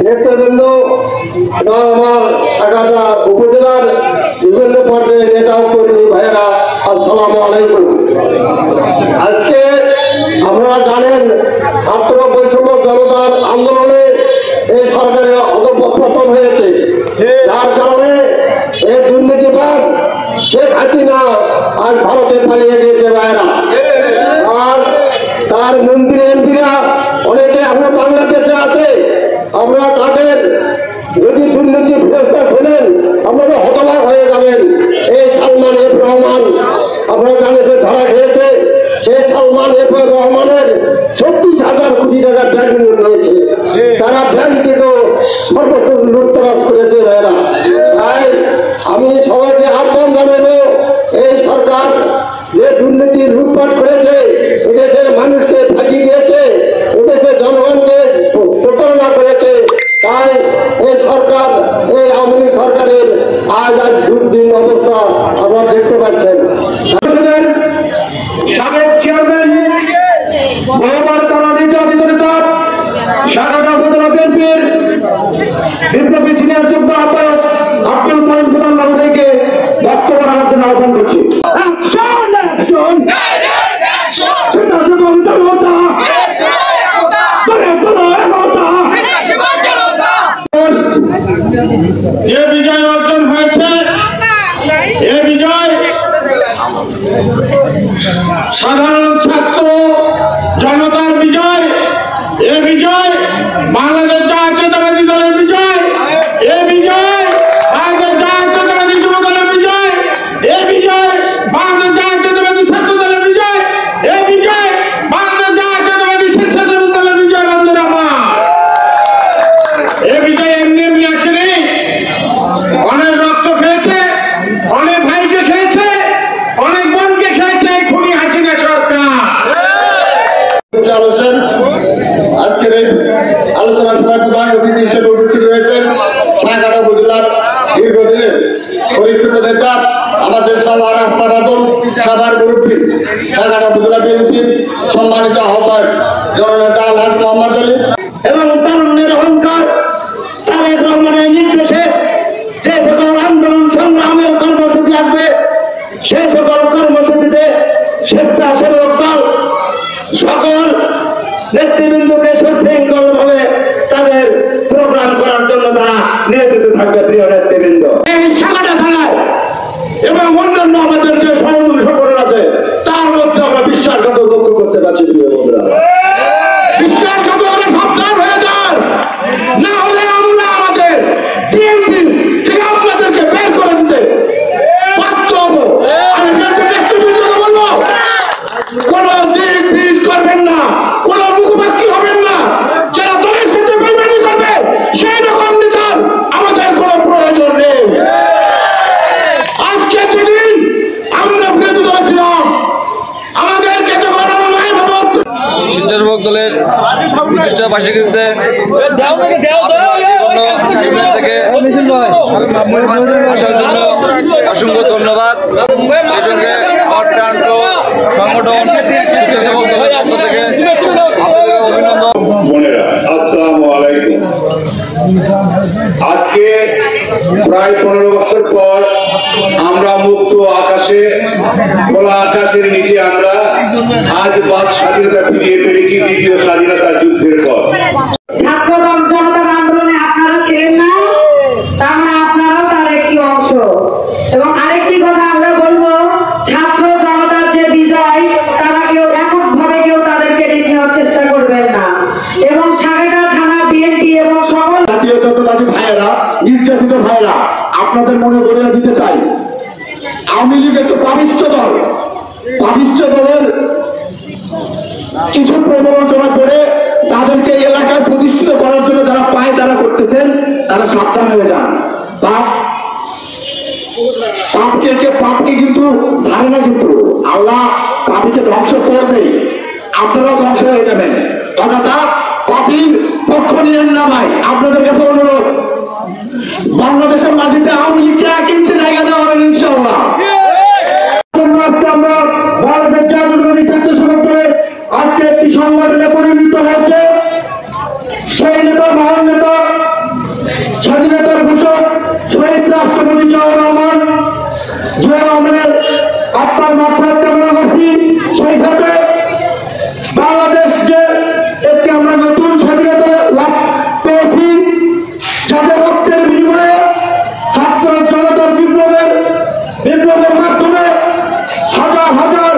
নেতৃবৃন্দ আমার এগারোটা উপজেলার বিভিন্ন পর্যায়ে নেতা কর্মী ভাইয়েরা আসসালামু আলাইকুম। আজকে আপনারা জানেন ছাত্র বৈষম্য জনতার আন্দোলনে এই সরকারের অধঃপতন হয়েছে, যার কারণে এই দুর্নীতিবাদ শেখ হাসিনা আজ ভারতে পালিয়ে গিয়েছে ভাইয়েরা। আর তার মন্ত্রী এমপিরা অনেকে এখনো বাংলাদেশে আছে। আমরা তাদের যদি দুর্নীতি ফেরস্তা শোনেন আপনারা হতবাক হয়ে যাবেন। এই সালমান এফ রহমান আপনারা জানেন যে ধরা খেয়েছে, সেই সালমান এফ রহমানের 36,000 কোটি টাকা ব্যাংক নিয়েছে। তারা ব্যাংক থেকেও সর্বোচ্চ লুটতরাজ করেছে ভাইয়েরা। তাই আমি সবাইকে আহ্বান জানাবো, এই সরকার যে দুর্নীতি লুটপাট করেছে, এদেশের মানুষকে ফাঁকি দিয়েছে, এদেশের জনগণকে প্রতারণা করেছে। তাই এই সরকার, এই আওয়ামী লীগ সরকারের আজ দুর্দিন অবস্থা আপনারা দেখতে পাচ্ছেন। সাবেক চেয়ারম্যান মহাবার তারা নির্যাতিত নেতা সাগাটা উপজেলা বিএনপির বিপ্লবী সিনিয়র যুগ্ম আহ্বায়ক আব্দুল মালিক প্রধান মহোদয়কে বক্তব্য রাখার জন্য আহ্বান করছি। যে বিজয় অর্জন হয়েছে, এ বিজয় সাধারণ ছাত্র জনতার বিজয়, এ বিজয় বাংলাদেশ জাতীয়তাবাদী দলের বিজয়, এ বিজয় বাংলাদেশ জাতীয়তাবাদী যুব দলের বিজয়, এ বিজয় বাংলাদেশ জাতীয়তাবাদী ছাত্র দলের বিজয়, এ বিজয় বাংলাদেশ জাতীয়তাবাদী স্বেচ্ছাসেবক দলের বিজয়। বন্ধুরা আমার, এ বিজয় এমনি এমনি আসেনি। অনেক রক্ত খেয়েছে, অনেক ভাইকে খেয়েছে, অনেক বোনকে খেয়েছে খুনি হাসিনা সরকার। আজকের এই আলোচনা সভায় প্রধান অতিথি হিসেবে উপস্থিত রয়েছেন সাগাটা উপজেলার দীর্ঘদিনের পরিচিত নেতা, আমাদের সবার আস্থাভাজন সবার মুরব্বী সাগাটা উপজেলা বিএনপির সম্মানিত আহ্বায়ক জননেতা আলহাজ মোহাম্মদ আলী এবং তারুণ্যের অহংকার তারেক রহমানের নির্দেশে যে সকল আন্দোলন সংগ্রামের কর্মসূচি আসবে, সে সকল কর্মসূচিতে স্বেচ্ছাসেবক দল সকল নেতৃবৃন্দকে সুশৃঙ্খল ভাবে তাদের প্রোগ্রাম করার জন্য তারা নিয়োজিত থাকবে। প্রিয় নেতৃবৃন্দ, এই সাগাটা থানায় এবং অন্যান্য আমাদের যে সহযোগী সংগঠন আছে তার মধ্যে আমরা বিশ্বাসঘাতক লক্ষ্য করতে পারছি। প্রিয় বন্ধুরা, বিশ্বাসঘাতক সাবধান হয়ে যান, না হলে আমরা আমাদের বিএনপি থেকে আপনাদেরকে বের করে দিতে বাধ্য হবো। আমি নেতৃবৃন্দকে বলবো, কোন দিক ভিড় করবেন না, কোন মুখোমুখি হবেন না। যারা দলের সাথে বেইমানি করবে সেই রকম নেতার আমাদের কোনো প্রয়োজন নেই। আজকে যেদিন আমরা বিরোধী দলে ছিলাম, আমাদেরকে যখন স্বেচ্ছাসেবক দলের প্রতিষ্ঠা বার্ষিকীতে থেকে আসার জন্য অসংখ্য ধন্যবাদ। এই সঙ্গে অর্থান্ত সংগঠন স্বেচ্ছাসেবক দলের পক্ষ থেকে আপনাদের অভিনন্দন। আসসালামু আলাইকুম। আজকে প্রায় 15 বছর পর আমরা মুক্ত আকাশে, খোলা আকাশের নিচে আমরা আজ বাক স্বাধীনতা ফিরিয়ে পেরেছি দ্বিতীয় স্বাধীনতা যুদ্ধের পর। ছাত্র জনতার আন্দোলনে আপনারা ছিলেন না, তার মানে আপনারাও তার একটি অংশ। এবং আরেকটি কথা আমরা বলবো, ছাত্র জনতার যে বিজয়, তারা কেউ এককভাবে কেউ তাদের ক্রেডিট নেওয়ার চেষ্টা করবেন না। এবং সাগাটা থানা বিএনপি এবং সকল জাতীয়তাবাদী ভাইয়েরা, নির্যাতিত ভাইয়েরা, আপনাদের মনে করিয়ে দিতে চাই, আওয়ামী লীগ একটু পাপিষ্ঠ দল। পাপিষ্ঠ দলের কিছু প্রবঞ্চনা করে তাদেরকে এলাকায় প্রতিষ্ঠিত করার জন্য যারা পায় তারা করতেছেন, তারা সাবধান হয়ে যান। পাপকে কিন্তু ছাড়ে না, কিন্তু আল্লাহ পাপীকে ধ্বংস করবে, আপনারাও ধ্বংস হয়ে যাবেন। অযথা পাপীর পক্ষ নিয়েন না ভাই। আপনাদের কাছে অনুরোধ, বাংলাদেশের মাটিতে আওয়ামী লীগকে 1 ইঞ্চি জায়গা দেওয়া হবে ইনশাআল্লাহ। আমরা বাংলাদেশ জাতীয়তাবাদী ছাত্র সংগঠনের আজকে আজকে একটি সংগঠনে পরিণত হয়েছে। সেই নেতা, মহান নেতা, স্বাধীনতার ঘোষক শহীদ রাষ্ট্রপতি জিয়াউর রহমান, জিয়া রহমানের আত্মার মাত্রা কামনা করছি। সেই সাথে বাংলাদেশ যে একটি আমরা নতুন স্বাধীনতা লাভ পেয়েছি, যাদের রক্তের বিনিময়ে ছাত্র জনতার বিপ্লবের মাধ্যমে হাজার হাজার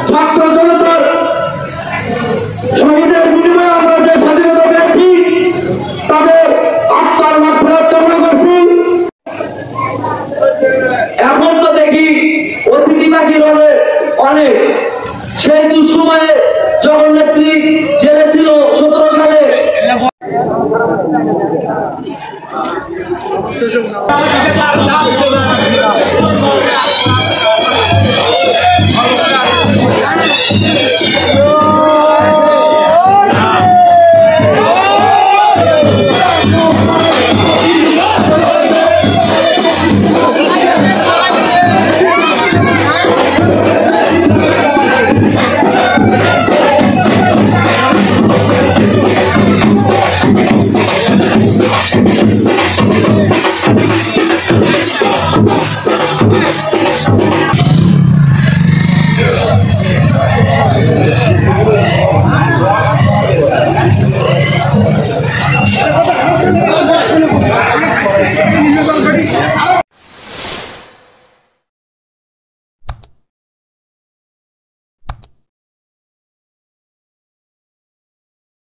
ছাত্র জনতার শহীদের